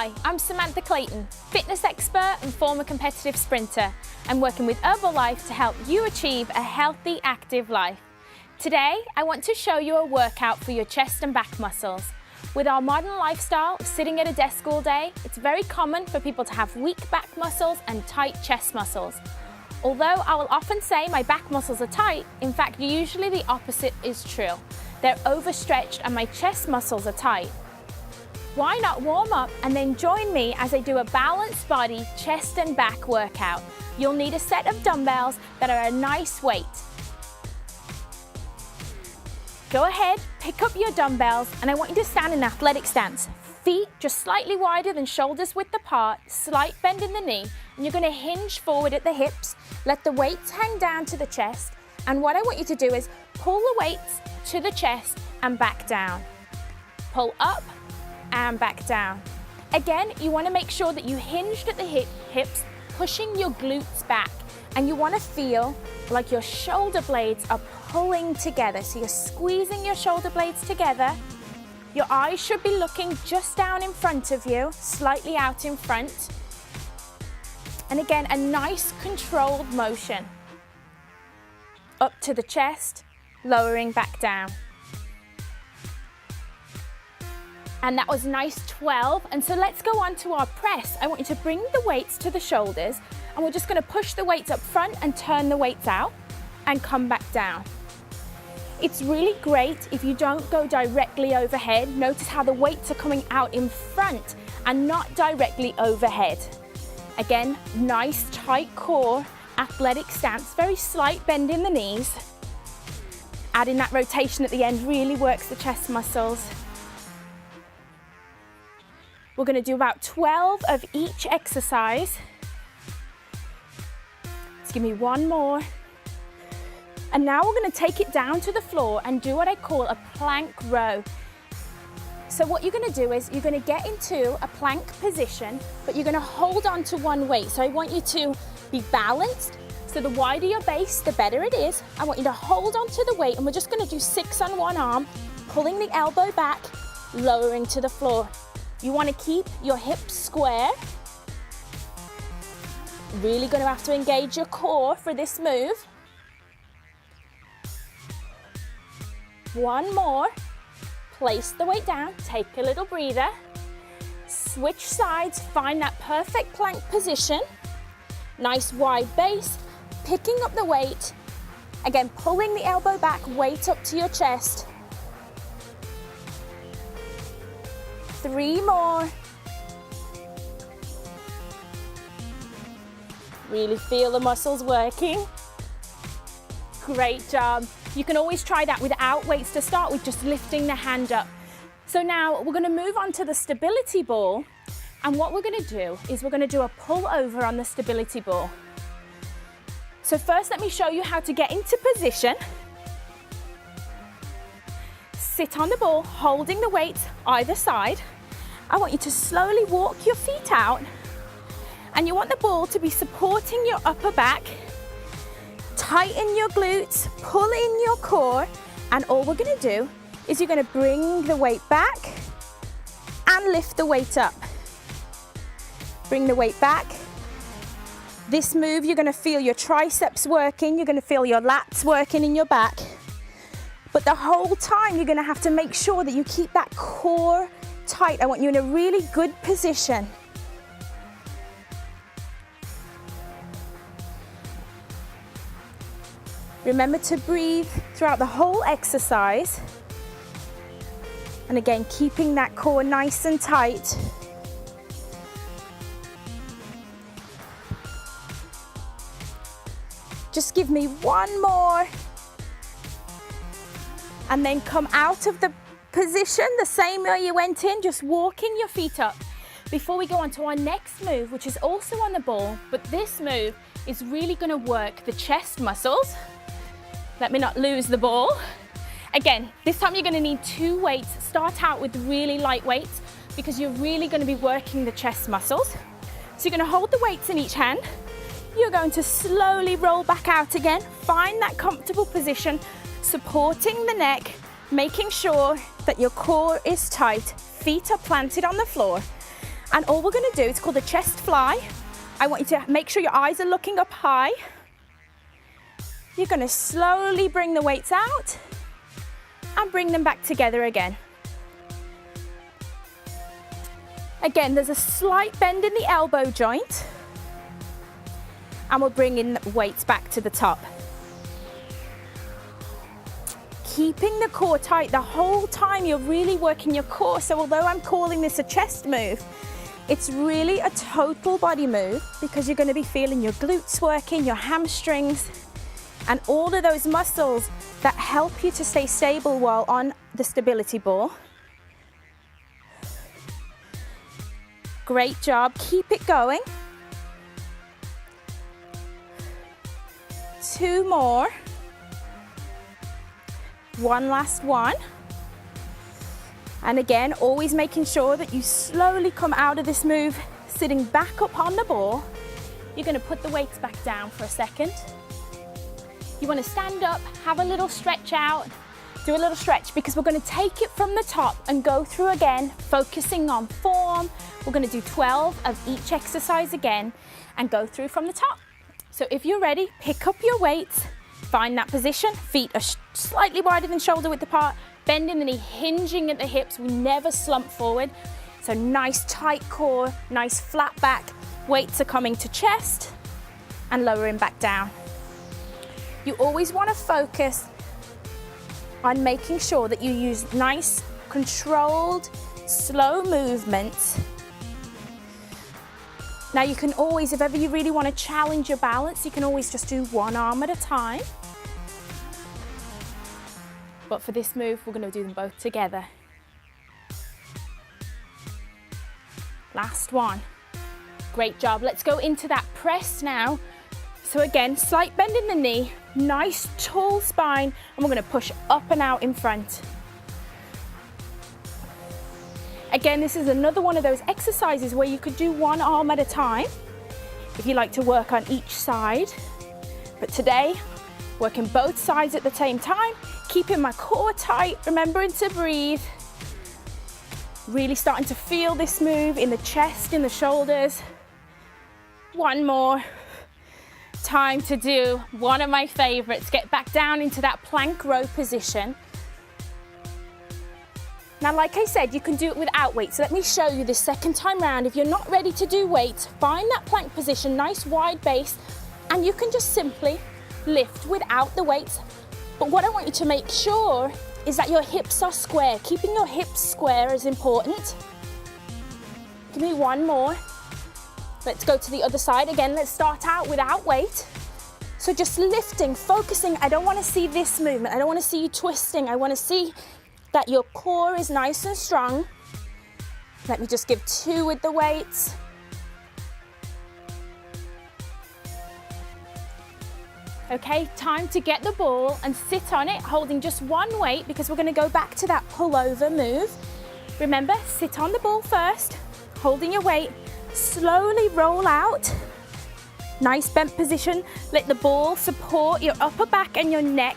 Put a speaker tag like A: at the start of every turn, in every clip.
A: Hi, I'm Samantha Clayton, fitness expert and former competitive sprinter. I'm working with Herbalife to help you achieve a healthy, active life. Today, I want to show you a workout for your chest and back muscles. With our modern lifestyle of sitting at a desk all day, it's very common for people to have weak back muscles and tight chest muscles. Although I will often say my back muscles are tight, in fact, usually the opposite is true. They're overstretched and my chest muscles are tight. Why not warm up and then join me as I do a balanced body, chest and back workout. You'll need a set of dumbbells that are a nice weight. Go ahead, pick up your dumbbells, and I want you to stand in athletic stance. Feet just slightly wider than shoulders width apart, slight bend in the knee, and you're going to hinge forward at the hips. Let the weights hang down to the chest, and what I want you to do is pull the weights to the chest and back down. Pull up and back down. Again, you want to make sure that you hinged at the hips, pushing your glutes back, and you want to feel like your shoulder blades are pulling together. So you're squeezing your shoulder blades together. Your eyes should be looking just down in front of you, slightly out in front. And again, a nice controlled motion. Up to the chest, lowering back down. And that was nice 12. And so let's go on to our press. I want you to bring the weights to the shoulders, and we're just going to push the weights up front and turn the weights out and come back down. It's really great if you don't go directly overhead. Notice how the weights are coming out in front and not directly overhead. Again, nice tight core, athletic stance, very slight bend in the knees. Adding that rotation at the end really works the chest muscles. We're going to do about 12 of each exercise. Let's give me one more. And now we're going to take it down to the floor and do what I call a plank row. So what you're going to do is you're going to get into a plank position, but you're going to hold on to one weight. So I want you to be balanced. So the wider your base, the better it is. I want you to hold on to the weight, and we're just going to do 6 on one arm, pulling the elbow back, lowering to the floor. You want to keep your hips square. Really going to have to engage your core for this move. One more. Place the weight down, take a little breather. Switch sides, find that perfect plank position. Nice wide base, picking up the weight. Again, pulling the elbow back, weight up to your chest. 3 more. Really feel the muscles working. Great job. You can always try that without weights to start with, just lifting the hand up. So now we're going to move on to the stability ball. And what we're going to do is we're going to do a pull over on the stability ball. So first, let me show you how to get into position. Sit on the ball, holding the weights either side. I want you to slowly walk your feet out, and you want the ball to be supporting your upper back. Tighten your glutes, pull in your core, and all we're going to do is you're going to bring the weight back and lift the weight up. Bring the weight back. This move, you're going to feel your triceps working, you're going to feel your lats working in your back. But the whole time, you're going to have to make sure that you keep that core tight. I want you in a really good position. Remember to breathe throughout the whole exercise. And again, keeping that core nice and tight. Just give me one more. And then come out of the position the same way you went in, just walking your feet up. Before we go on to our next move, which is also on the ball, but this move is really going to work the chest muscles. Let me not lose the ball. Again, this time you're going to need 2 weights. Start out with really light weights because you're really going to be working the chest muscles. So you're going to hold the weights in each hand. You're going to slowly roll back out again. Find that comfortable position, supporting the neck, making sure that your core is tight, feet are planted on the floor. And all we're gonna do, it's called a chest fly. I want you to make sure your eyes are looking up high. You're gonna slowly bring the weights out and bring them back together again. Again, there's a slight bend in the elbow joint, and we'll bring in the weights back to the top. Keeping the core tight the whole time, you're really working your core. So although I'm calling this a chest move, it's really a total body move, because you're going to be feeling your glutes working, your hamstrings, and all of those muscles that help you to stay stable while on the stability ball. Great job, keep it going. 2 more. One last one. And again, always making sure that you slowly come out of this move, sitting back up on the ball. You're gonna put the weights back down for a second. You wanna stand up, have a little stretch out, do a little stretch, because we're gonna take it from the top and go through again, focusing on form. We're gonna do 12 of each exercise again and go through from the top. So if you're ready, pick up your weights, find that position, feet are slightly wider than shoulder width apart, bending the knee, hinging at the hips, we never slump forward. So nice tight core, nice flat back, weights are coming to chest and lowering back down. You always want to focus on making sure that you use nice, controlled, slow movements. Now you can always, if ever you really want to challenge your balance, you can always just do one arm at a time. But for this move, we're going to do them both together. Last one. Great job. Let's go into that press now. So again, slight bend in the knee, nice tall spine, and we're going to push up and out in front. Again, this is another one of those exercises where you could do one arm at a time if you like to work on each side. But today, working both sides at the same time, keeping my core tight, remembering to breathe. Really starting to feel this move in the chest, in the shoulders. One more. Time to do one of my favorites. Get back down into that plank row position. Now, like I said, you can do it without weights. So let me show you this second time round. If you're not ready to do weights, find that plank position, nice wide base, and you can just simply lift without the weights. But what I want you to make sure is that your hips are square. Keeping your hips square is important. Give me one more. Let's go to the other side. Again, let's start out without weight. So just lifting, focusing. I don't want to see this movement. I don't want to see you twisting. I want to see that your core is nice and strong. Let me just give 2 with the weights. Okay, time to get the ball and sit on it, holding just one weight, because we're going to go back to that pullover move. Remember, sit on the ball first, holding your weight, slowly roll out. Nice bent position. Let the ball support your upper back and your neck,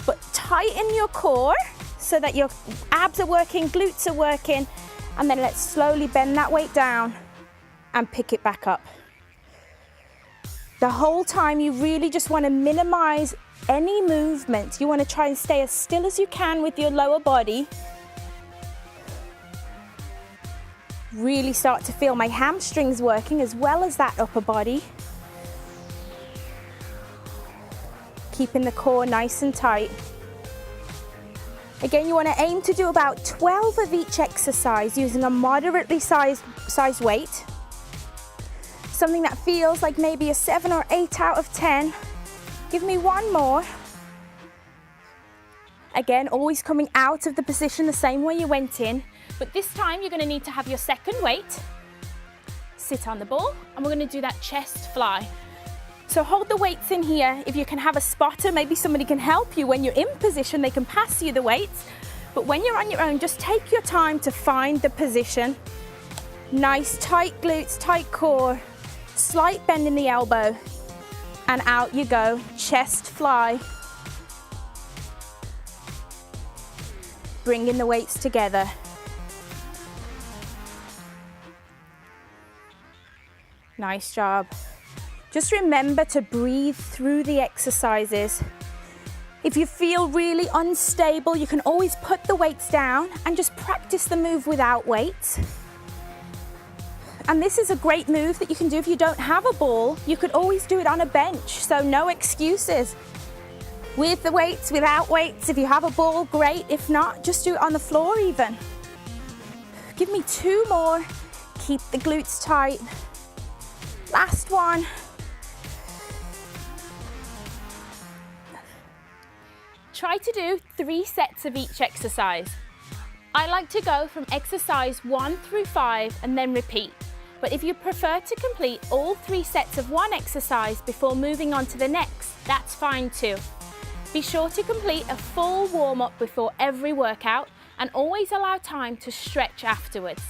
A: but tighten your core so that your abs are working, glutes are working, and then let's slowly bend that weight down and pick it back up. The whole time you really just want to minimize any movement. You want to try and stay as still as you can with your lower body. Really start to feel my hamstrings working as well as that upper body. Keeping the core nice and tight. Again, you want to aim to do about 12 of each exercise using a moderately sized weight. Something that feels like maybe a 7 or 8 out of 10. Give me one more. Again, always coming out of the position the same way you went in, but this time you're going to need to have your second weight. Sit on the ball, and we're going to do that chest fly. So hold the weights in here. If you can have a spotter, maybe somebody can help you. When you're in position, they can pass you the weights. But when you're on your own, just take your time to find the position. Nice tight glutes, tight core, slight bend in the elbow, and out you go, chest fly. Bringing the weights together. Nice job. Just remember to breathe through the exercises. If you feel really unstable, you can always put the weights down and just practice the move without weights. And this is a great move that you can do if you don't have a ball. You could always do it on a bench, so no excuses. With the weights, without weights, if you have a ball, great. If not, just do it on the floor even. Give me 2 more. Keep the glutes tight. Last one. Try to do 3 sets of each exercise. I like to go from exercise 1 through 5 and then repeat. But if you prefer to complete all 3 sets of one exercise before moving on to the next, that's fine too. Be sure to complete a full warm-up before every workout and always allow time to stretch afterwards.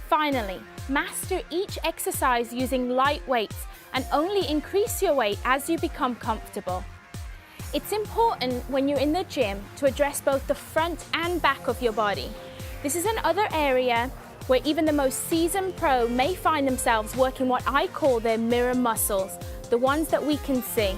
A: Finally, master each exercise using light weights and only increase your weight as you become comfortable. It's important when you're in the gym to address both the front and back of your body. This is another area where even the most seasoned pro may find themselves working what I call their mirror muscles, the ones that we can see.